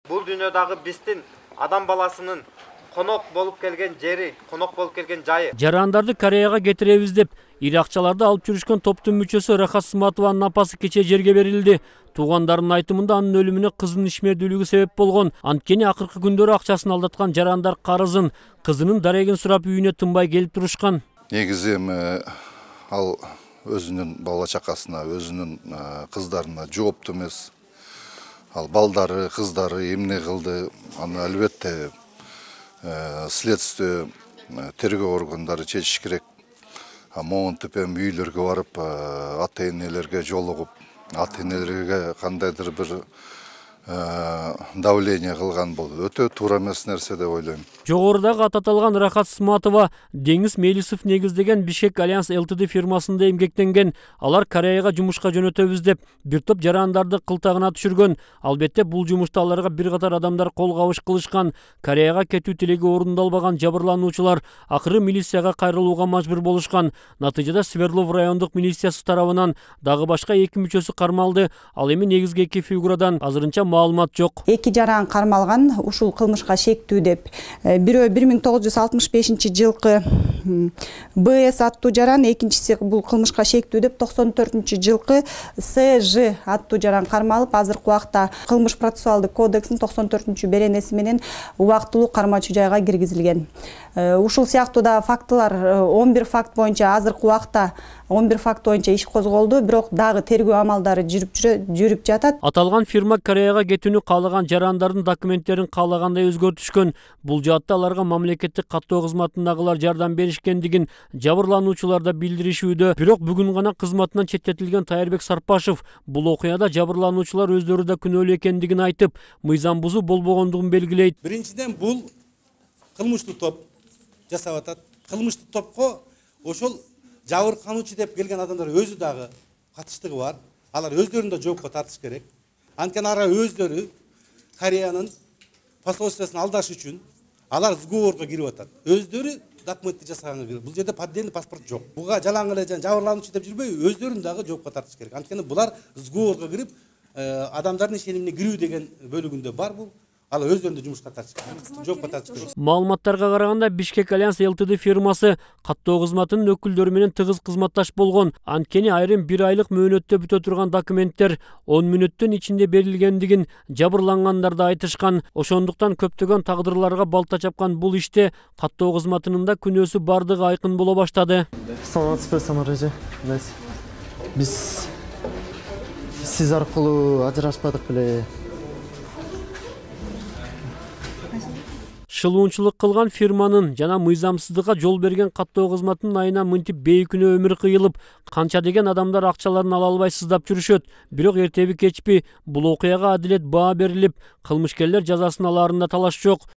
бул дүйнөдөгү биздин адам баласынын конок болуп келген жери, конок болуп келген жайы. Жарандарды Кореяга кетиребиз деп иракчаларды алып жүрүшкөн топтун мүчөсү Рахат Сматованын апасы кече жерге берилди. Туугандарынын айтымында анын өлүмүнө кызынын ишмердүүлүгү себеп болгон. Анткени акыркы күндөрү акчасын алдаткан жарандар карызын, кызынын дарегин сурап үйүнө тынбай келип турушкан. Негизи ал өзүнүн бала чакасына, өзүнүн кыздарына жоопту эмес. Ал балдары, кыздары эмне кылды? Аны албетте следствие, тергөө органдары чечиш керек. Монтип үйлөргө барып, ата-энелерге жолугуп, ата-энелерге кандайдыр бир давление кылган бул өтө туура эмес нерсе деп ойлойм. Жогорудагы аталган Рахат Сматова Деңиз Мелисов негиздеген Бишкек Альянс ЛТД фирмасында эмгектенген. Алар Кореяга жумушка жөнөтөбүз деп бир топ жарандарды кылтагына түшүргөн. Албетте бул жумушта аларга бир катар адамдар кол кабыш кылышкан. Кореяга кетүү тилеги орундалбаган жабырлануучулар акыры милицияга кайрылууга мажбур болушкан. Натыйжада Свердлов райондук милициясы тарабынан дагы башка 2 мүчөсү кармалды. Ал эми негизги 2 фигурадан азырынча маалымат жок. 2 жаран кармалган ушул кылмышка шектүү деп. Бирөө 1965 жылкы БС аттуу жаран, экинчиси бул кылмышка шектүү деп 94 жылкы СЖ аттуу жаран кармалып, азыркы убакта кылмыш процессуалдык кодекстин 94 беренеси менен убактылуу кармоочу жайга киргизилген. Ушул сыяктуу да фактылар 11 факт боюнча азыркы убакта 11 факт боюнча иш козголду, бирок дагы тергөө амалдары жүрүп жатат. Аталган фирма Кореяга кетүүнү каалаган жарандардын документтерин каалагандай өзгөртүшкөн. Бул жаатта аларга мамлекеттик каттоо кызматындагылар жардам беришкендигин жабырлануучулар да билдиришүүдө. Бирок бүгүн гана кызматынан четтетилген Тайырбек Сарпашев бул окуяда жабырлануучулар өздөрү да күнөөлүү экендигин айтып, мыйзам бузуу болбогондугун белгилейт. Биринчиден бул кылмыштуу топ жасап атат. Кылмыштуу топко ошол жабыркануучу деп келген адамдар өзү дагы катыштыгы бар. Алар өздөрүн да жоопко тартыш керек. Анткени ара өздөрү Кореянын посольствосун алдаш үчүн алар сговорго кирип атат. Өздөрү документти жасаганга керек. Бул жерде поддельный паспорт жок. Буга жалаң эле жабырлануучу деп жүрбөй, өздөрүн дагы жоопко тартыш керек. Анткени булар сговорго кирип, адамдардын ишенимине кирүү деген бөлүгүндө бар бул. Ал өздөрүндө жумушка тартыш керек. Жоопко тартыш керек. Маалыматтарга караганда Бишкек Альянс ЛТД фирмасы каттоо кызматынын өкүлдөрү менен тыгыз кызматташ болгон. Анткени айрым 1 айлык мөөнөттө бүтө турган документтер 10 мүнөттүн ичинде берилгендигин жабырлангандар да айтышкан. Ошондуктан көптөгөн тагдырларга балта чапкан бул иште каттоо кызматынын да күнөөсү бардыгы айкын боло баштады. Биз сиз аркылуу ажырашпадык беле. Шылуунчулук кылган фирманын жана мыйзамсыздыкка жол берген каттоо кызматынын айына мынтип бейкүнөө өмүр кыйылып, канча деген адамдар акчаларын ала албай сыздап жүрүшөт. Бирок эртеби кечпи бул окуяга адилет баа берилип, кылмышкерлер жазасын алаарында талаш жок.